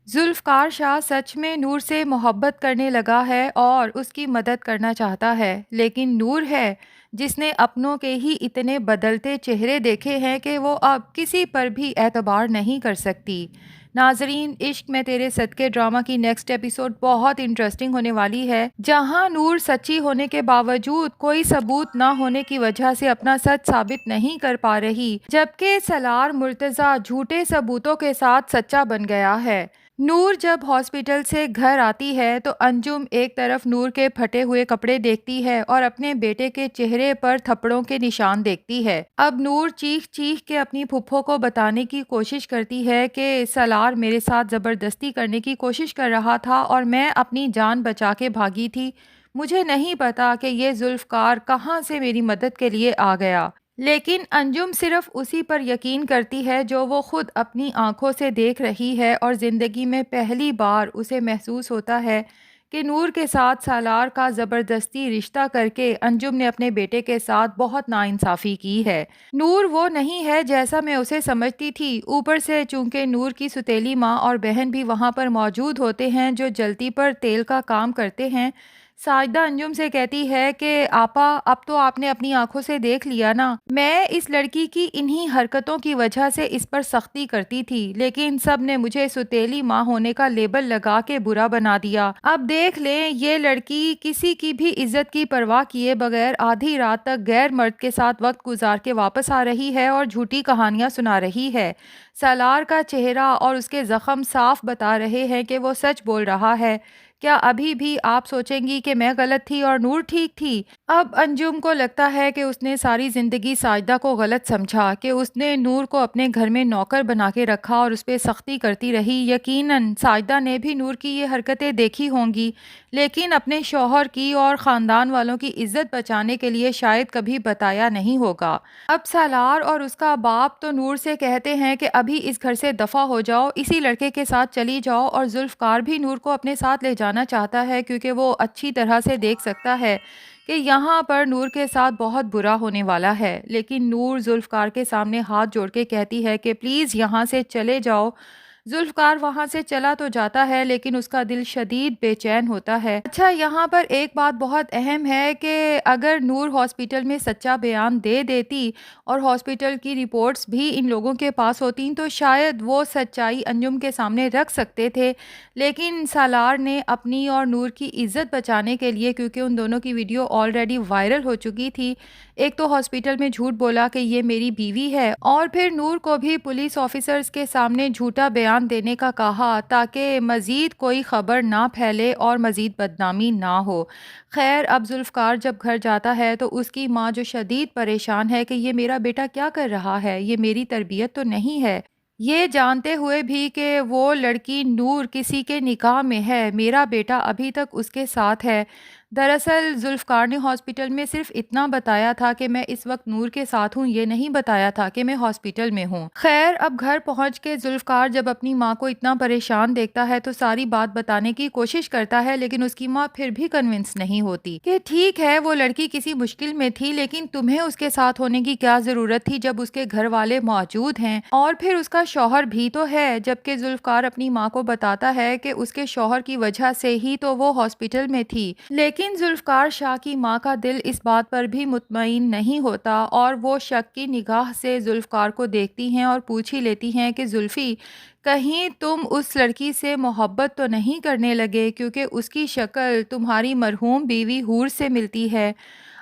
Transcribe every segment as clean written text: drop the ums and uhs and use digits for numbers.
ذوالفقار شاہ سچ میں نور سے محبت کرنے لگا ہے اور اس کی مدد کرنا چاہتا ہے، لیکن نور ہے جس نے اپنوں کے ہی اتنے بدلتے چہرے دیکھے ہیں کہ وہ اب کسی پر بھی اعتبار نہیں کر سکتی۔ ناظرین، عشق میں تیرے صدقے ڈرامہ کی نیکسٹ ایپیسوڈ بہت انٹرسٹنگ ہونے والی ہے، جہاں نور سچی ہونے کے باوجود کوئی ثبوت نہ ہونے کی وجہ سے اپنا سچ ثابت نہیں کر پا رہی، جبکہ سالار مرتضیٰ جھوٹے ثبوتوں کے ساتھ سچا بن گیا ہے۔ نور جب ہاسپٹل سے گھر آتی ہے تو انجم ایک طرف نور کے پھٹے ہوئے کپڑے دیکھتی ہے اور اپنے بیٹے کے چہرے پر تھپڑوں کے نشان دیکھتی ہے۔ اب نور چیخ چیخ کے اپنی پھپھو کو بتانے کی کوشش کرتی ہے کہ سالار میرے ساتھ زبردستی کرنے کی کوشش کر رہا تھا اور میں اپنی جان بچا کے بھاگی تھی۔ مجھے نہیں پتا کہ یہ ذوالفقار کہاں سے میری مدد کے لیے آ گیا۔ لیکن انجم صرف اسی پر یقین کرتی ہے جو وہ خود اپنی آنکھوں سے دیکھ رہی ہے، اور زندگی میں پہلی بار اسے محسوس ہوتا ہے کہ نور کے ساتھ سالار کا زبردستی رشتہ کر کے انجم نے اپنے بیٹے کے ساتھ بہت ناانصافی کی ہے۔ نور وہ نہیں ہے جیسا میں اسے سمجھتی تھی، اوپر سے چونکہ نور کی سوتیلی ماں اور بہن بھی وہاں پر موجود ہوتے ہیں جو جلتی پر تیل کا کام کرتے ہیں۔ ساجدہ انجم سے کہتی ہے کہ آپا، اب تو آپ نے اپنی آنکھوں سے دیکھ لیا نا، میں اس لڑکی کی انہی حرکتوں کی وجہ سے اس پر سختی کرتی تھی، لیکن سب نے مجھے سوتیلی ماں ہونے کا لیبل لگا کے برا بنا دیا۔ اب دیکھ لیں، یہ لڑکی کسی کی بھی عزت کی پرواہ کیے بغیر آدھی رات تک غیر مرد کے ساتھ وقت گزار کے واپس آ رہی ہے اور جھوٹی کہانیاں سنا رہی ہے۔ سالار کا چہرہ اور اس کے زخم صاف بتا رہے ہیں کہ وہ سچ بول رہا ہے۔ کیا ابھی بھی آپ سوچیں گی کہ میں غلط تھی اور نور ٹھیک تھی؟ اب انجم کو لگتا ہے کہ اس نے ساری زندگی ساجدہ کو غلط سمجھا، کہ اس نے نور کو اپنے گھر میں نوکر بنا کے رکھا اور اس پہ سختی کرتی رہی۔ یقیناً ساجدہ نے بھی نور کی یہ حرکتیں دیکھی ہوں گی، لیکن اپنے شوہر کی اور خاندان والوں کی عزت بچانے کے لیے شاید کبھی بتایا نہیں ہوگا۔ اب سالار اور اس کا باپ تو نور سے کہتے ہیں کہ ابھی اس گھر سے دفع ہو جاؤ، اسی لڑکے کے ساتھ چلی جاؤ، اور ذوالفقار بھی نور کو اپنے ساتھ لے جانا چاہتا ہے کیونکہ وہ اچھی طرح سے دیکھ سکتا ہے کہ یہاں پر نور کے ساتھ بہت برا ہونے والا ہے۔ لیکن نور ذوالفقار کے سامنے ہاتھ جوڑ کے کہتی ہے کہ پلیز یہاں سے چلے جاؤ۔ ذوالفقار وہاں سے چلا تو جاتا ہے لیکن اس کا دل شدید بے چین ہوتا ہے۔ اچھا، یہاں پر ایک بات بہت اہم ہے کہ اگر نور ہاسپٹل میں سچا بیان دے دیتی اور ہاسپٹل کی رپورٹس بھی ان لوگوں کے پاس ہوتیں تو شاید وہ سچائی انجم کے سامنے رکھ سکتے تھے، لیکن سالار نے اپنی اور نور کی عزت بچانے کے لیے، کیونکہ ان دونوں کی ویڈیو آلریڈی وائرل ہو چکی تھی، ایک تو ہاسپٹل میں جھوٹ بولا کہ یہ میری بیوی ہے، اور پھر نور کو بھی پولیس آفیسرز کے سامنے جھوٹا بیان دینے کا کہا تاکہ مزید کوئی خبر نہ پھیلے اور مزید بدنامی نہ ہو۔ خیر، اب ذوالفقار جب گھر جاتا ہے تو اس کی ماں جو شدید پریشان ہے کہ یہ میرا بیٹا کیا کر رہا ہے، یہ میری تربیت تو نہیں ہے، یہ جانتے ہوئے بھی کہ وہ لڑکی نور کسی کے نکاح میں ہے، میرا بیٹا ابھی تک اس کے ساتھ ہے۔ دراصل ذوالفقار نے ہاسپٹل میں صرف اتنا بتایا تھا کہ میں اس وقت نور کے ساتھ ہوں، یہ نہیں بتایا تھا کہ میں ہاسپٹل میں ہوں۔ خیر، اب گھر پہنچ کے ذوالفقار جب اپنی ماں کو اتنا پریشان دیکھتا ہے تو ساری بات بتانے کی کوشش کرتا ہے، لیکن اس کی ماں پھر بھی کنونس نہیں ہوتی کہ ٹھیک ہے وہ لڑکی کسی مشکل میں تھی، لیکن تمہیں اس کے ساتھ ہونے کی کیا ضرورت تھی جب اس کے گھر والے موجود ہیں، اور پھر اس کا شوہر بھی تو ہے۔ جبکہ ذوالفقار اپنی ماں کو بتاتا ہے کہ اس کے شوہر کی وجہ سے ہی تو وہ ہاسپٹل میں تھی، لیکن ذوالفقار شاہ کی ماں کا دل اس بات پر بھی مطمئن نہیں ہوتا، اور وہ شک کی نگاہ سے ذوالفقار کو دیکھتی ہیں اور پوچھ ہی لیتی ہیں کہ زلفی، کہیں تم اس لڑکی سے محبت تو نہیں کرنے لگے کیونکہ اس کی شکل تمہاری مرحوم بیوی حور سے ملتی ہے۔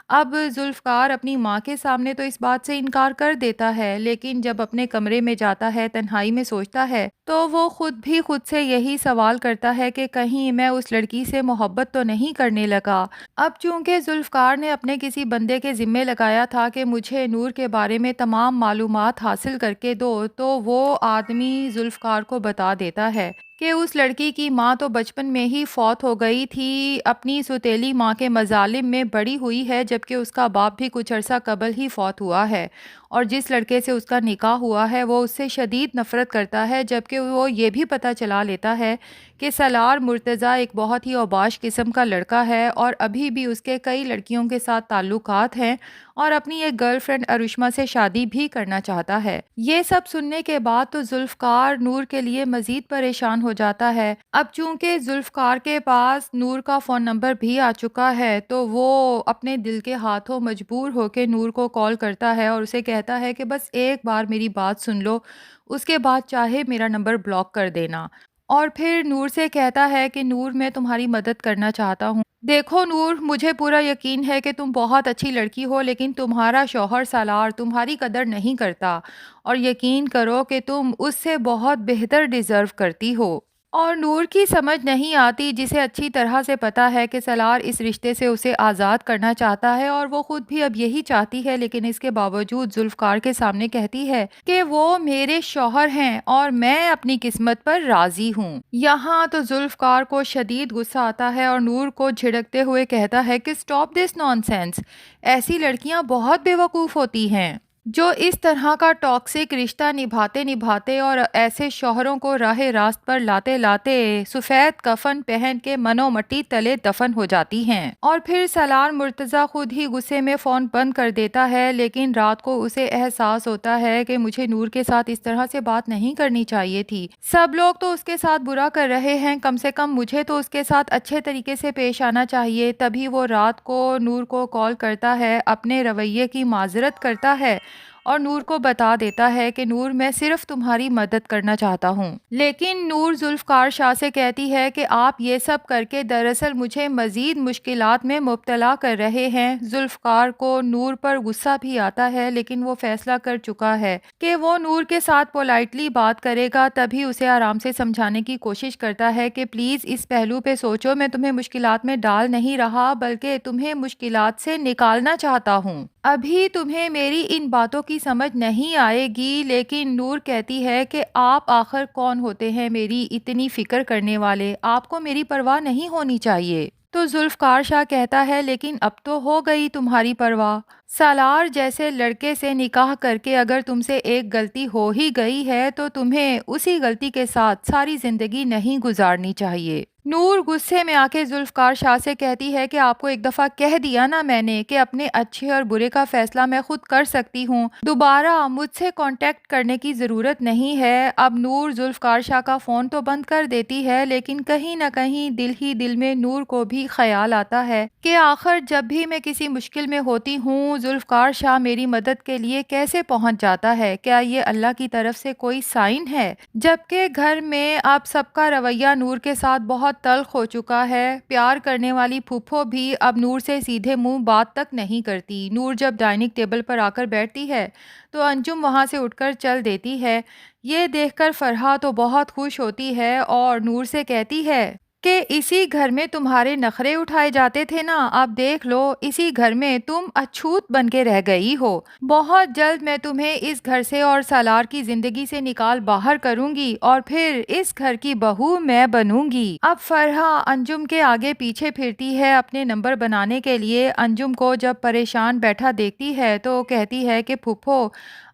اب ذوالفقار اپنی ماں کے سامنے تو اس بات سے انکار کر دیتا ہے، لیکن جب اپنے کمرے میں جاتا ہے، تنہائی میں سوچتا ہے، تو وہ خود بھی خود سے یہی سوال کرتا ہے کہ کہیں میں اس لڑکی سے محبت تو نہیں کرنے لگا۔ اب چونکہ ذوالفقار نے اپنے کسی بندے کے ذمے لگایا تھا کہ مجھے نور کے بارے میں تمام معلومات حاصل کر کے دو، تو وہ آدمی ذوالفقار کو بتا دیتا ہے کہ اس لڑکی کی ماں تو بچپن میں ہی فوت ہو گئی تھی، اپنی سوتیلی ماں کے مظالم میں بڑی ہوئی ہے، جبکہ اس کا باپ بھی کچھ عرصہ قبل ہی فوت ہوا ہے، اور جس لڑکے سے اس کا نکاح ہوا ہے وہ اس سے شدید نفرت کرتا ہے، جبکہ وہ یہ بھی پتہ چلا لیتا ہے کہ سالار مرتضیٰ ایک بہت ہی اوباش قسم کا لڑکا ہے اور ابھی بھی اس کے کئی لڑکیوں کے ساتھ تعلقات ہیں اور اپنی ایک گرل فرینڈ ارشما سے شادی بھی کرنا چاہتا ہے۔ یہ سب سننے کے بعد تو ذوالفقار نور کے لیے مزید پریشان ہو جاتا ہے۔ اب چونکہ ذوالفقار کے پاس نور کا فون نمبر بھی آ چکا ہے تو وہ اپنے دل کے ہاتھوں مجبور ہو کے نور کو کال کرتا ہے اور اسے کہتا ہے کہ بس ایک بار میری بات سن لو، اس کے بعد چاہے میرا نمبر بلاک کر دینا۔ اور پھر نور سے کہتا ہے کہ نور میں تمہاری مدد کرنا چاہتا ہوں۔ دیکھو نور، مجھے پورا یقین ہے کہ تم بہت اچھی لڑکی ہو، لیکن تمہارا شوہر سالار تمہاری قدر نہیں کرتا اور یقین کرو کہ تم اس سے بہت بہتر ڈیزرو کرتی ہو۔ اور نور کی سمجھ نہیں آتی، جسے اچھی طرح سے پتا ہے کہ سالار اس رشتے سے اسے آزاد کرنا چاہتا ہے اور وہ خود بھی اب یہی چاہتی ہے، لیکن اس کے باوجود ذوالفقار کے سامنے کہتی ہے کہ وہ میرے شوہر ہیں اور میں اپنی قسمت پر راضی ہوں۔ یہاں تو ذوالفقار کو شدید غصہ آتا ہے اور نور کو جھڑکتے ہوئے کہتا ہے کہ اسٹاپ دس نان سینس، ایسی لڑکیاں بہت بے وقوف ہوتی ہیں جو اس طرح کا ٹاکسک رشتہ نبھاتے اور ایسے شوہروں کو راہ راست پر لاتے سفید کفن پہن کے منو مٹی تلے دفن ہو جاتی ہیں۔ اور پھر سالار مرتضیٰ خود ہی غصے میں فون بند کر دیتا ہے، لیکن رات کو اسے احساس ہوتا ہے کہ مجھے نور کے ساتھ اس طرح سے بات نہیں کرنی چاہیے تھی۔ سب لوگ تو اس کے ساتھ برا کر رہے ہیں، کم سے کم مجھے تو اس کے ساتھ اچھے طریقے سے پیش آنا چاہیے۔ تبھی وہ رات کو نور کو کال کرتا ہے، اپنے رویے کی معذرت کرتا ہے اور نور کو بتا دیتا ہے کہ نور میں صرف تمہاری مدد کرنا چاہتا ہوں۔ لیکن نور ذوالفقار شاہ سے کہتی ہے کہ آپ یہ سب کر کے دراصل مجھے مزید مشکلات میں مبتلا کر رہے ہیں۔ ذوالفقار کو نور پر غصہ بھی آتا ہے، لیکن وہ فیصلہ کر چکا ہے کہ وہ نور کے ساتھ پولائٹلی بات کرے گا، تبھی اسے آرام سے سمجھانے کی کوشش کرتا ہے کہ پلیز اس پہلو پہ سوچو، میں تمہیں مشکلات میں ڈال نہیں رہا بلکہ تمہیں مشکلات سے نکالنا چاہتا ہوں۔ ابھی تمہیں میری ان باتوں کی سمجھ نہیں آئے گی، لیکن نور کہتی ہے کہ آپ آخر کون ہوتے ہیں میری اتنی فکر کرنے والے، آپ کو میری پرواہ نہیں ہونی چاہیے۔ تو ذوالفقار شاہ کہتا ہے لیکن اب تو ہو گئی تمہاری پرواہ، سالار جیسے لڑکے سے نکاح کر کے اگر تم سے ایک غلطی ہو ہی گئی ہے تو تمہیں اسی غلطی کے ساتھ ساری زندگی نہیں گزارنی چاہیے۔ نور غصے میں آ کے ذوالفقار شاہ سے کہتی ہے کہ آپ کو ایک دفعہ کہہ دیا نا میں نے کہ اپنے اچھے اور برے کا فیصلہ میں خود کر سکتی ہوں، دوبارہ مجھ سے کانٹیکٹ کرنے کی ضرورت نہیں ہے۔ اب نور ذوالفقار شاہ کا فون تو بند کر دیتی ہے، لیکن کہیں نہ کہیں دل ہی دل میں نور کو بھی خیال آتا ہے کہ آخر جب بھی میں کسی مشکل میں ہوتی ہوں ذوالفقار شاہ میری مدد کے لیے کیسے پہنچ جاتا ہے، کیا یہ اللہ کی طرف سے کوئی سائن ہے؟ جبکہ گھر میں اب سب کا رویہ نور کے ساتھ بہت تلخ ہو چکا ہے، پیار کرنے والی پھوپھو بھی اب نور سے سیدھے منہ بات تک نہیں کرتی۔ نور جب ڈائننگ ٹیبل پر آ کر بیٹھتی ہے تو انجم وہاں سے اٹھ کر چل دیتی ہے۔ یہ دیکھ کر فرحہ تو بہت خوش ہوتی ہے اور نور سے کہتی ہے کہ اسی گھر میں تمہارے نخرے اٹھائے جاتے تھے نا، اب دیکھ لو اسی گھر میں تم اچھوت بن کے رہ گئی ہو، بہت جلد میں تمہیں اس گھر سے اور سالار کی زندگی سے نکال باہر کروں گی اور پھر اس گھر کی بہو میں بنوں گی۔ اب فرحہ انجم کے آگے پیچھے پھرتی ہے اپنے نمبر بنانے کے لیے۔ انجم کو جب پریشان بیٹھا دیکھتی ہے تو کہتی ہے کہ پھوپھو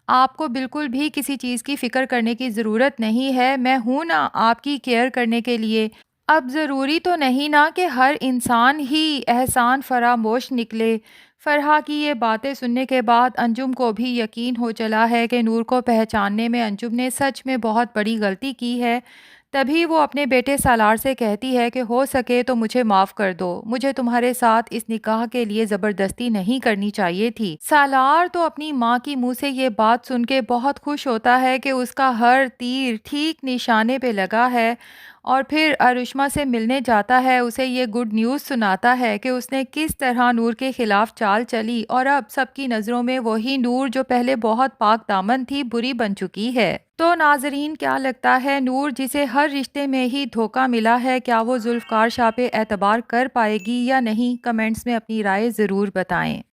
آپ کو بالکل بھی کسی چیز کی فکر کرنے کی ضرورت نہیں ہے، میں ہوں نا آپ کی کیئر کرنے کے لیے۔ اب ضروری تو نہیں نا کہ ہر انسان ہی احسان فراموش نکلے۔ فرحہ کی یہ باتیں سننے کے بعد انجم کو بھی یقین ہو چلا ہے کہ نور کو پہچاننے میں انجم نے سچ میں بہت بڑی غلطی کی ہے۔ تبھی وہ اپنے بیٹے سالار سے کہتی ہے کہ ہو سکے تو مجھے معاف کر دو، مجھے تمہارے ساتھ اس نکاح کے لیے زبردستی نہیں کرنی چاہیے تھی۔ سالار تو اپنی ماں کی منہ سے یہ بات سن کے بہت خوش ہوتا ہے کہ اس کا ہر تیر ٹھیک نشانے پہ لگا ہے، اور پھر ارشما سے ملنے جاتا ہے، اسے یہ گڈ نیوز سناتا ہے کہ اس نے کس طرح نور کے خلاف چال چلی اور اب سب کی نظروں میں وہی نور جو پہلے بہت پاک دامن تھی بری بن چکی ہے۔ تو ناظرین کیا لگتا ہے، نور جسے ہر رشتے میں ہی دھوکہ ملا ہے، کیا وہ ذوالفقار شاہ پہ اعتبار کر پائے گی یا نہیں؟ کمنٹس میں اپنی رائے ضرور بتائیں۔